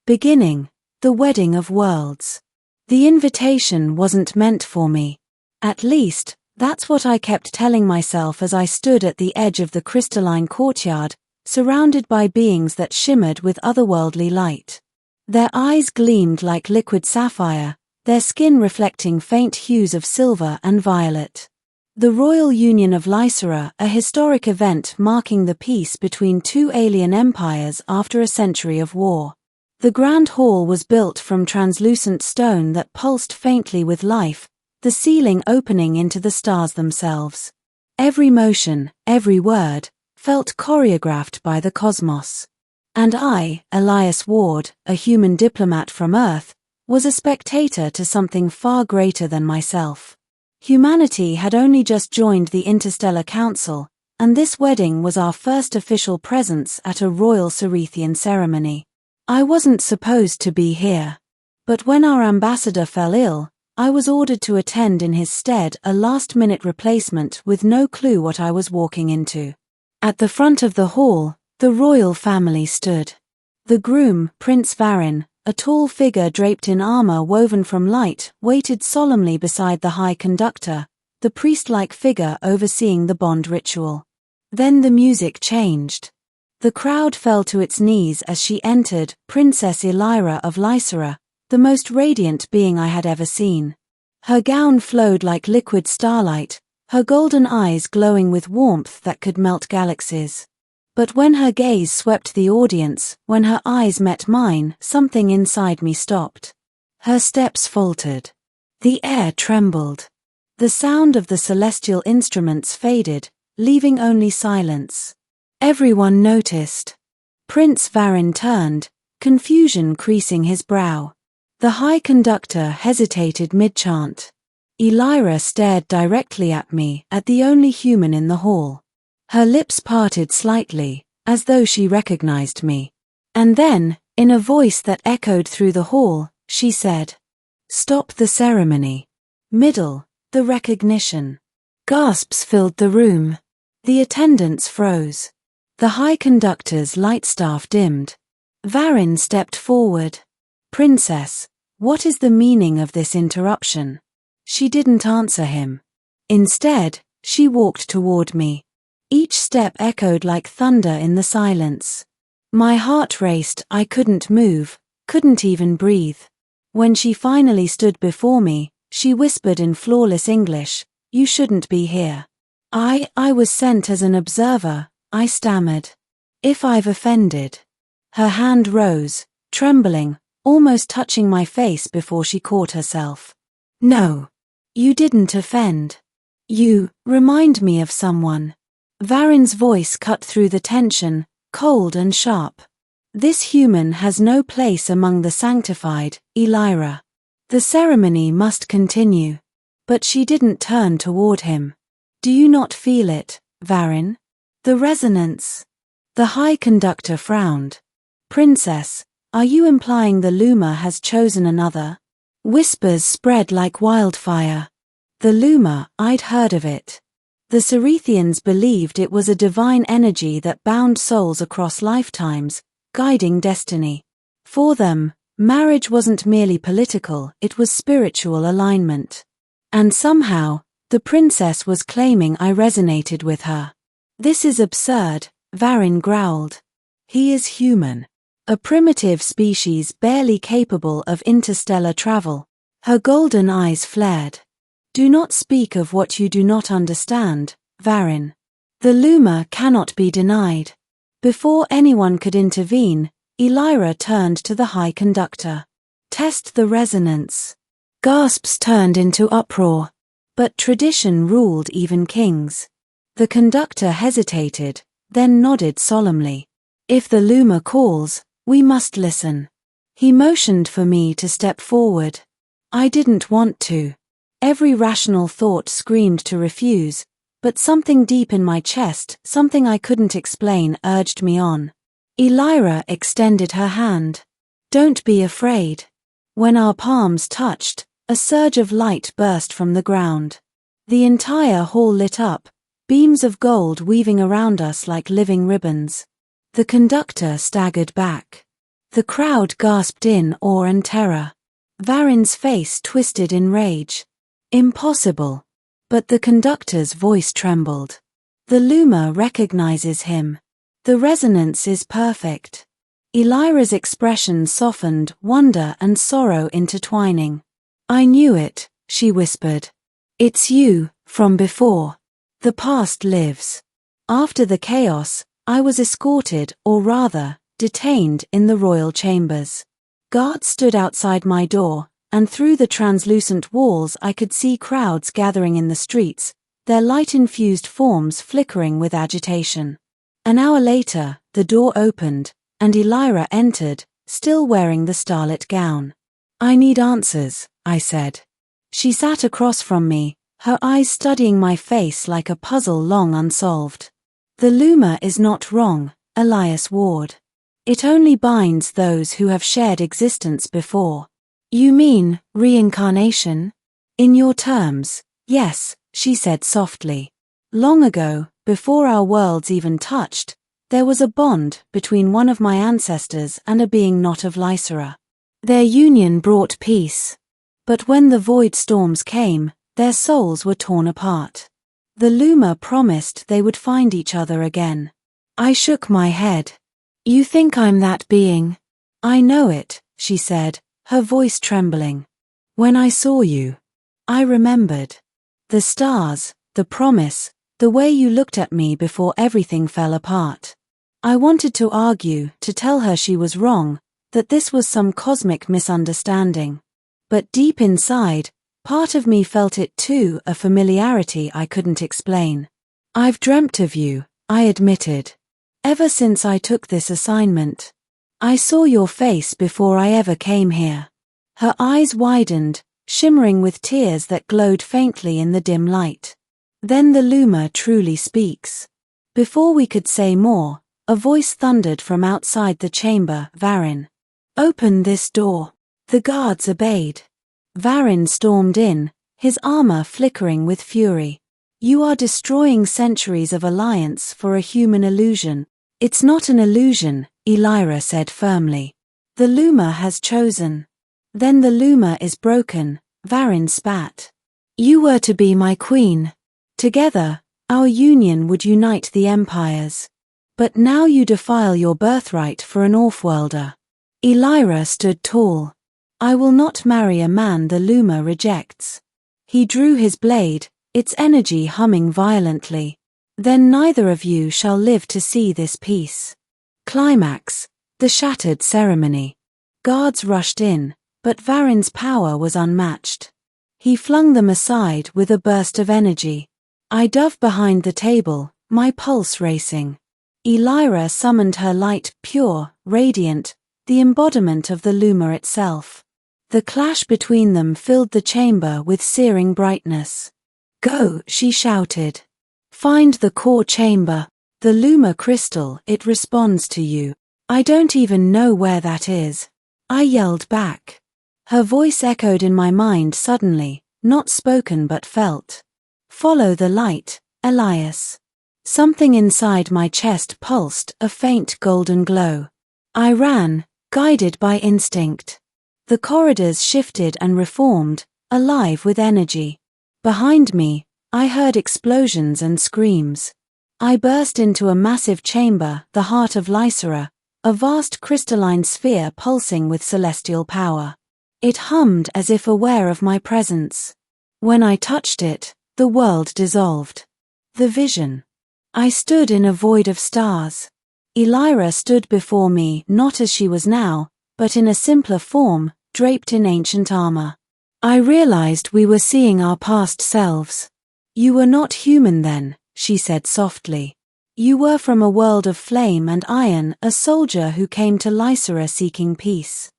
Beginning, the wedding of worlds. The invitation wasn't meant for me. At least, that's what I kept telling myself as I stood at the edge of the crystalline courtyard, surrounded by beings that shimmered with otherworldly light. Their eyes gleamed like liquid sapphire, their skin reflecting faint hues of silver and violet. The Royal Union of Lysara, a historic event marking the peace between two alien empires after a century of war. The grand hall was built from translucent stone that pulsed faintly with life, the ceiling opening into the stars themselves. Every motion, every word, felt choreographed by the cosmos. And I, Elias Ward, a human diplomat from Earth, was a spectator to something far greater than myself. Humanity had only just joined the Interstellar Council, and this wedding was our first official presence at a royal Cerethian ceremony. I wasn't supposed to be here. But when our ambassador fell ill, I was ordered to attend in his stead, a last-minute replacement with no clue what I was walking into. At the front of the hall, the royal family stood. The groom, Prince Varin, a tall figure draped in armor woven from light, waited solemnly beside the High Conductor, the priest-like figure overseeing the bond ritual. Then the music changed. The crowd fell to its knees as she entered, Princess Lysara of Lysara, the most radiant being I had ever seen. Her gown flowed like liquid starlight, her golden eyes glowing with warmth that could melt galaxies. But when her gaze swept the audience, when her eyes met mine, something inside me stopped. Her steps faltered. The air trembled. The sound of the celestial instruments faded, leaving only silence. Everyone noticed. Prince Varin turned, confusion creasing his brow. The High Conductor hesitated mid-chant. Lysara stared directly at me, at the only human in the hall. Her lips parted slightly, as though she recognized me. And then, in a voice that echoed through the hall, she said, "Stop the ceremony." Middle, the recognition. Gasps filled the room. The attendants froze. The High Conductor's light staff dimmed. Varin stepped forward. "Princess, what is the meaning of this interruption?" She didn't answer him. Instead, she walked toward me. Each step echoed like thunder in the silence. My heart raced, I couldn't move, couldn't even breathe. When she finally stood before me, she whispered in flawless English, "You shouldn't be here." I was sent as an observer," I stammered. "If I've offended." Her hand rose, trembling, almost touching my face before she caught herself. "No. You didn't offend. You remind me of someone." Varin's voice cut through the tension, cold and sharp. "This human has no place among the sanctified, Lysara. The ceremony must continue." But she didn't turn toward him. "Do you not feel it, Varin? The resonance?" The High Conductor frowned. "Princess, are you implying the Luma has chosen another?" Whispers spread like wildfire. The Luma, I'd heard of it. The Cerethians believed it was a divine energy that bound souls across lifetimes, guiding destiny. For them, marriage wasn't merely political, it was spiritual alignment. And somehow, the princess was claiming I resonated with her. "This is absurd," Varin growled. "He is human. A primitive species barely capable of interstellar travel." Her golden eyes flared. "Do not speak of what you do not understand, Varin. The Luma cannot be denied." Before anyone could intervene, Lysara turned to the High Conductor. "Test the resonance." Gasps turned into uproar. But tradition ruled even kings. The conductor hesitated, then nodded solemnly. "If the Luma calls, we must listen." He motioned for me to step forward. I didn't want to. Every rational thought screamed to refuse, but something deep in my chest, something I couldn't explain, urged me on. Lysara extended her hand. "Don't be afraid." When our palms touched, a surge of light burst from the ground. The entire hall lit up, beams of gold weaving around us like living ribbons. The conductor staggered back. The crowd gasped in awe and terror. Varin's face twisted in rage. Impossible. But the conductor's voice trembled. The Luma recognizes him. The resonance is perfect. Lysara's expression softened, wonder and sorrow intertwining. I knew it, she whispered. It's you, from before. The past lives. After the chaos, I was escorted, or rather, detained in the royal chambers. Guards stood outside my door, and through the translucent walls I could see crowds gathering in the streets, their light-infused forms flickering with agitation. An hour later, the door opened, and Lysara entered, still wearing the starlit gown. I need answers, I said. She sat across from me, her eyes studying my face like a puzzle long unsolved. The Luma is not wrong, Elias Ward. It only binds those who have shared existence before. You mean, reincarnation? In your terms, yes, she said softly. Long ago, before our worlds even touched, there was a bond between one of my ancestors and a being not of Lysara. Their union brought peace. But when the void storms came, their souls were torn apart. The Luma promised they would find each other again. I shook my head. You think I'm that being? I know it, she said, her voice trembling. When I saw you, I remembered. The stars, the promise, the way you looked at me before everything fell apart. I wanted to argue, to tell her she was wrong, that this was some cosmic misunderstanding. But deep inside, part of me felt it too, a familiarity I couldn't explain. I've dreamt of you, I admitted. Ever since I took this assignment. I saw your face before I ever came here. Her eyes widened, shimmering with tears that glowed faintly in the dim light. Then the Luma truly speaks. Before we could say more, a voice thundered from outside the chamber, Varin. Open this door. The guards obeyed. Varin stormed in, his armor flickering with fury. You are destroying centuries of alliance for a human illusion. It's not an illusion, Lysara said firmly. The Luma has chosen. Then the Luma is broken, Varin spat. You were to be my queen. Together, our union would unite the empires. But now you defile your birthright for an offworlder. Lysara stood tall. I will not marry a man the Luma rejects. He drew his blade, its energy humming violently. Then neither of you shall live to see this peace. Climax, the shattered ceremony. Guards rushed in, but Varin's power was unmatched. He flung them aside with a burst of energy. I dove behind the table, my pulse racing. Lysara summoned her light, pure, radiant, the embodiment of the Luma itself. The clash between them filled the chamber with searing brightness. Go, she shouted. Find the core chamber, the Luma crystal, it responds to you. I don't even know where that is. I yelled back. Her voice echoed in my mind suddenly, not spoken but felt. Follow the light, Elias. Something inside my chest pulsed, a faint golden glow. I ran, guided by instinct. The corridors shifted and reformed, alive with energy. Behind me, I heard explosions and screams. I burst into a massive chamber, the heart of Lysara, a vast crystalline sphere pulsing with celestial power. It hummed as if aware of my presence. When I touched it, the world dissolved. The vision. I stood in a void of stars. Lysara stood before me not as she was now, but in a simpler form, draped in ancient armor. I realized we were seeing our past selves. You were not human then, she said softly. You were from a world of flame and iron, a soldier who came to Lysara seeking peace.